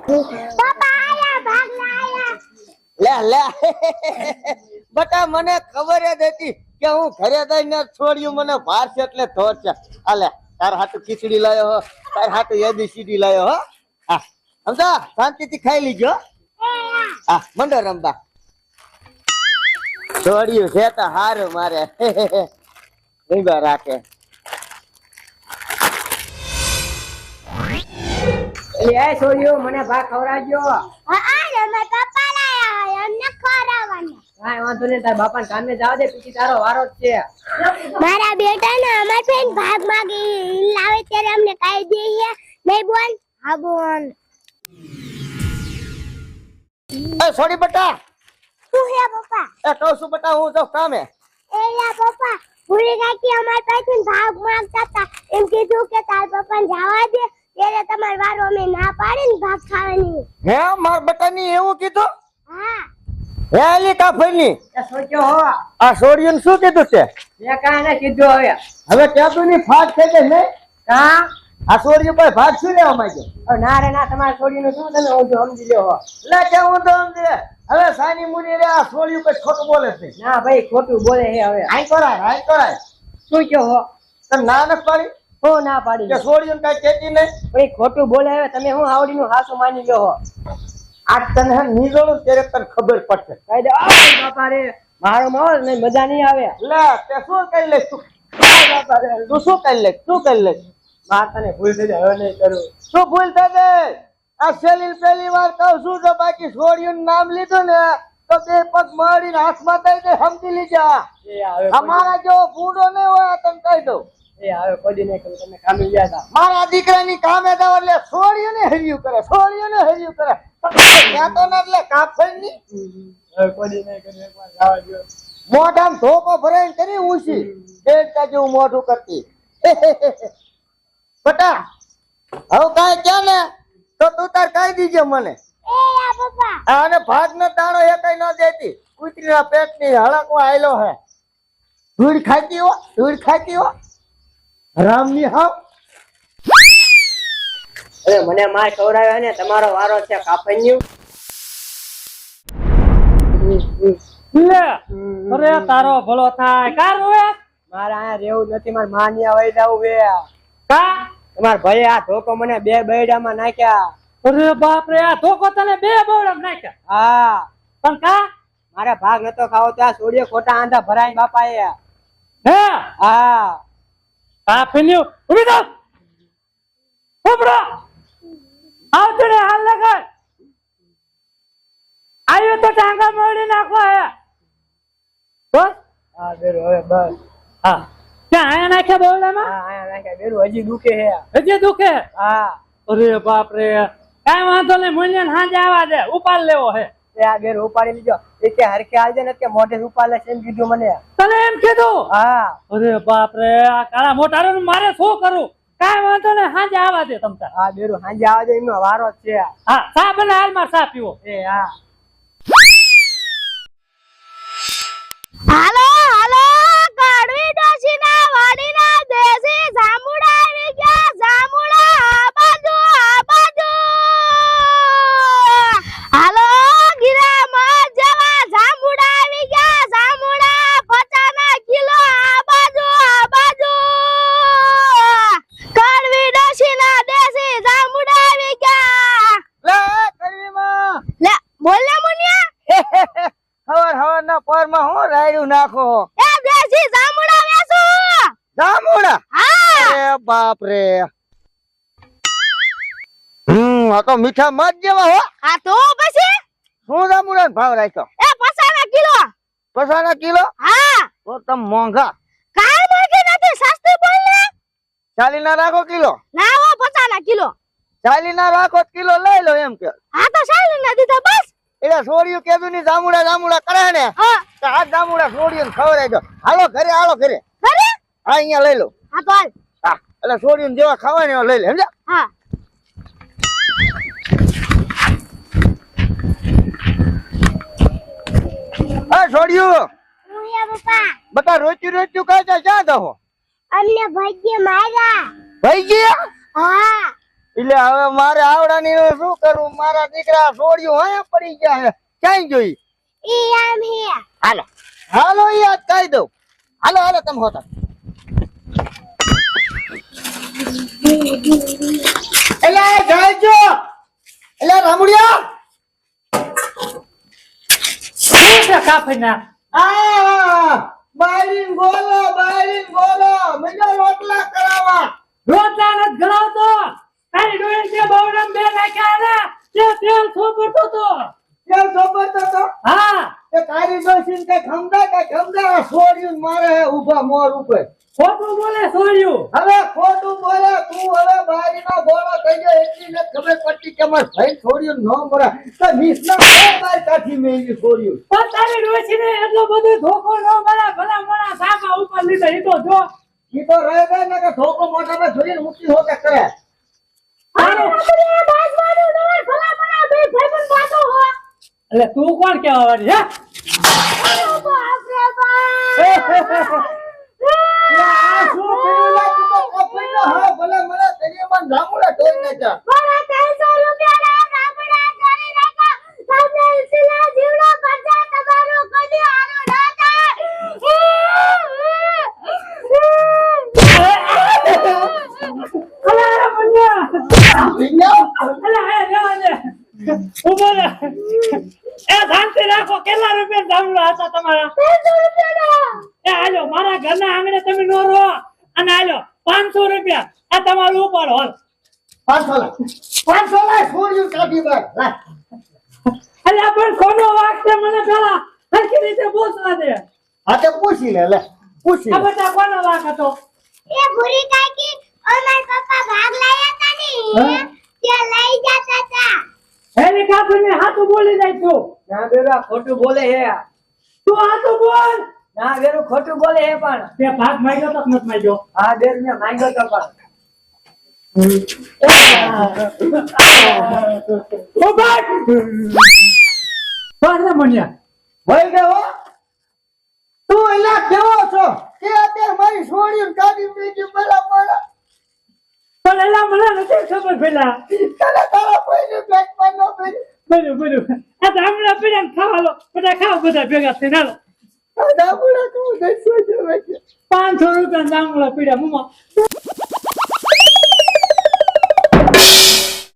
પપ્પા આયા ભાગ લાયા લે લે બટા મને ખબર જ હતી કે હું ઘરે જઈને છોડ્યું મને ભાર છે એટલે ધોર છે. આલે તાર હાટુ ખીચડી લાયો હો, તાર હાટુ એબીસીડી લાયો હો. હા સમજા શાંતિથી ખાઈ લીજો. હા મંડો રમવા છોડ્યું છે તો હારું મારે રીંગા રાખે. એ છોડ્યું મને ભાગ ખવડાવજો. હા મારા પપ્પા લાયા એમને ખવડાવવાના. કાંઈ વાંધો નહીં, તારા બાપાને કામે જવા દે, પછી તારો વારો જ છે. મારા બેટાને અમાર ફ્રેન્ડ ભાગ માંગી લાવે ત્યારે અમને કહી દઈએ નહીં બોલ. હા બોલ. એ છોડી બટા શું હે પપ્પા? એ કહું છું બટા હું તો કામે. એ યા પપ્પા ભૂલી ગયા કે અમાર પાસે ભાગ માંગતા હતા. એમ કીધું કે તાર પપ્પાને જવા દે ત્યારે તમાર વારો અમે ના પાડી ને ભાગ ખાવાની. હે માર બટાની એવું કીધું? હા હે અલી કાફરની એ સોચ્યો હો, આ છોડ્યું શું કીધું છે? મેં કાંઈ ના કીધું. હવે કેતું ની ફાટ થઈ ગઈ નહીં. હા આ છોડ્યું કોઈ ભાગ શું લેવા માંગે? ના રે ના, તમારા છોડીનું શું તમે ઊંધું સમજી લ્યો હો. લે કે હું તો સમજે હવે સાની મુની રે આ છોડ્યું કોઈ ખોટું બોલે છે. ના ભાઈ ખોટું બોલે છે. હવે આઈ કરાય શું કયો હો? તને ના ન પાડી હું ના પાડી કે છોડ્યું કઈ કેતી નહીં. ભાઈ ખોટું બોલે. હવે તમે હું આવડીનું હાસું માની લ્યો હો. આ તને હે નીજોડું ત્યારે તને ખબર પડશે. કહી દે આ બાપા રે મારો માહોલ નહીં, મજા નહીં આવે. લે તે શું કરી લે તું? બાપા રે તું શું કરી લે માર તને ભૂલ થઈ જાય, હવે નહીં કરું. શું ભૂલ થઈ ગઈ? આ પહેલી વાર કહું છું તો બાકી છોડ્યું નામ લીધું ને તો બે પગ મારીને હાથમાં થઈ ગઈ સમજી લીજા. એ આવે અમારા જેવો બૂઢો નહીં હોય તને કહી દઉં. એ આવે કોઈ દી નહીં કરું. તમે કામી ગયા હતા. મારા દીકરાની કામે જાવ એટલે છોડ્યું ને હર્યું કરે. ત્યાં તો ન એટલે કાફરની હવે કોઈ દી નહીં કરું. એકવાર જવા દ્યો. મોઢામાં ધોકો ભરાઈને કરી ઊંચી દેડકા જેવું મોઢું કરતી. બટા હવે કાંઈ ક્યાં ને તો તું તાર કહી દીજે મને. એ યા પપ્પા અને ભાગ નો દાણો એકાઈ ન દેતી. કૂતરીના પેટની હળકવા આયલો હે. ધૂળ ખાતી હો રામની હાવ. અરે મને માર ખવડાવ્યો ને તમારો વારો છે કાફન્યું. લે અરે તારો ભલો થાય કાર રોવે મારે અહીંયા રહેવું નથી. મારે માની આવી જવું બે. કા તમારા ભાઈ આ ધોકો મને બે બૈડામાં નાખ્યા. અરે બાપ રે આ ધોકો તને બે બોલમ નાખ્યા. હા પણ કા મારે ભાગ નતો ખાવો ત્યાં છોડીએ ખોટા આંધા ભરાય બાપાએ. હે હા કાફન્યું ઉભી થા ઉપડો આવતો ને હાલ લગર આવ્યો તો ટાંગા મોડી નાખો હે બસ હા બેરો હવે બસ. હા ક્યાં આયા નાખ્યા બોલડામાં? હા અહીંયા નાખ્યા બેરો. હજી દુખે હે. હજી દુખે? હા અરે બાપ રે કાંઈ વાંધો નહીં મૂલ્યન હાંજે આવા દે ઉપાડ લેવો હે. એ આ બેરો ઉપાડી લીધો. એટલે હરખે આવજે ને કે મોઢે ઉપાડે છે એમ કીધું મને. તને એમ કીધું? હા અરે બાપ રે આ કાળા મોટારો મારે શું કરું? કાંઈ વાંધો નહીં હાંજે આવા દે તમતા. હા બેરો સાંજે આવજે એમનો વારો જ છે. હા ચા બને હાલમાં ચા પીવો. એ હા હાલો કડવી ડોશીના વાડીના દેશી જાંબુડા આવી ગયા. જાંબુડા આ બાજુ હાલો ગિરામાં જેવા જાંબુડા આવી ગયા. જાંબુડા 50 કિલો આ બાજુ કડવી ડોશીના દેશી જાંબુડા આવી ગયા. લે કરવીમાં લે બોલ ને મુનિયા. હવાર ના પરમાં હું રાયડું નાખો એ દેશી જાંબુડા વેચો. જામુડા. હા અરે બાપ રે આ તો મીઠા મધ જેવા હો. આ તો પછી શું જામુડા ભાવ રાખ્યો? એ 50 કિલો. 50 કિલો? હા તો તમ મોંઘા. કાઈ મોંઘી નથી, સસ્તી બોલ ને. 40 ના રાખો કિલો. ના હો 50 કિલો. 40 ના રાખો કિલો લઈ લો એમ કે. હા તો 40 ના દીધા બસ. એટલે છોડ્યું કેદું ની જામુડા કરે ને હા તો આ જામુડા છોડ્યું ખવડાવી દો. હાલો ઘરે ખરે હા અહીંયા લઈ લો. હા તો હાલ. હા એટલે છોડ્યું જેવા ખાવા ને એવા લઈ લે સમજ્યા. હા હા છોડ્યું હું યા પપ્પા બતા રોચ્યું ક્યાં દો અમને ભાગ્ય માર્યા. ભાઈ ગયા હા એટલે હવે મારે આવડાની શું કરું? મારા દીકરા છોડ્યું અહીંયા પડી ગયા છે, ક્યાંય જોઈ? ઈ આમ હે હાલો હાલો યાદ કહી દઉં. હાલો હાલો તમે હોતા. એટલે જાયજો, એટલે રામુડિયા શું છે કાફીના? બાયરીન બોલો, બાયરીન બોલો, મને રોટલા કરાવવા. રોટલા નથી ગળાવતો. તારી ડોળી તે બવડમ બે નાખ્યા ને તે તેલ થોપડતો તો. કેમ ખબર તો હા કે તારી ડોસીન કે ખમદા છોડ્યું મારે હે ઊભા મોર ઉપર. ખોટું બોલે સોર્યું. હવે ખોટું બોલે તું. હવે બાયરીનો બોલો થઈ ગયો એટલી ને ખબર પડતી કે માર ભાઈ છોડ્યું ન મળે તો નીસના બાર કાઠી મેલી છોડ્યું. પણ તારી ડોશી ને એટલો બધો ધોકો ન મળે. ભલા મોણા સામા ઉપર લીધો ઈ તો જો. ઈ તો રહે ગઈ ને કે ધોકો મોટા માં છોડીને મૂકી હો કે કરે. હાલો. આપણે બાજવાનું ન હોય ભલા મણા બે ભાઈબંધ વાતો હો એટલે તું કોણ કેવા વાળી હે? અરે બાપ રે બાપ આ શું કર્યું લા? તું તો કપઈનો હા ભલે મને તરીમાં જામુડા તોડી નાખ્યા. મારા 300 રૂપિયા ના ગામડા કરી નાખા તમને ઇસલા જીવડો કરજા તમારો કદી આરો ના અલા બન્યા. વિન્યા અલા હે જવા દે. ઉભો રહે. એ શાંતિ રાખો. કેટલા રૂપિયા જામડા હતા તમારા? 300 રૂપિયા એ હાલો મારા ઘરના આંગણે તમે નો રહો. અને હાલો 500 રૂપિયા આ તમારું ઉપર હોલ. 500 લા છોડ્યું કાઢી બાર લા. અલ્યા પણ કોનો વાંક છે મને પેલા સરખી રીતે બોલવા દે. આ તે પૂછી લે પૂછી આ લે. બેટા કોનો વાંક હતો? એ ભૂરી કાકી અમાર પપ્પા ભાગ લાયા હતા ને તે લઈ જતા હતા એની કાપીને હાથું બોલી જાય તું. ના બેરા ખોટું બોલે હે. તું હાથું બોલ. ના બેરું ખોટું બોલે હે પણ. તે ભાગ માંગ્યો તો નથી માંગ્યો? હા બેર મેં માંગ્યો તો પણ. ઓ ભાગ બસ મણ્યા. વઈ ગયો તું એલા કેવો છો કે અત્યારે મારી છોડ્યું કાઢી મેલી પેલા મારા. પણ એલા મને નથી ખબર પેલા. તને તારા કોઈની પેટમાં ન પડી. બરોબર આ જામડા પીડા ને ખાવા લો. બધા ખાવ બધા ભેગા થઈને હાલો. આ દાબુડા તું દઈશું જ હવે. 500 રૂપિયા જામડા પીડા મમ્મા.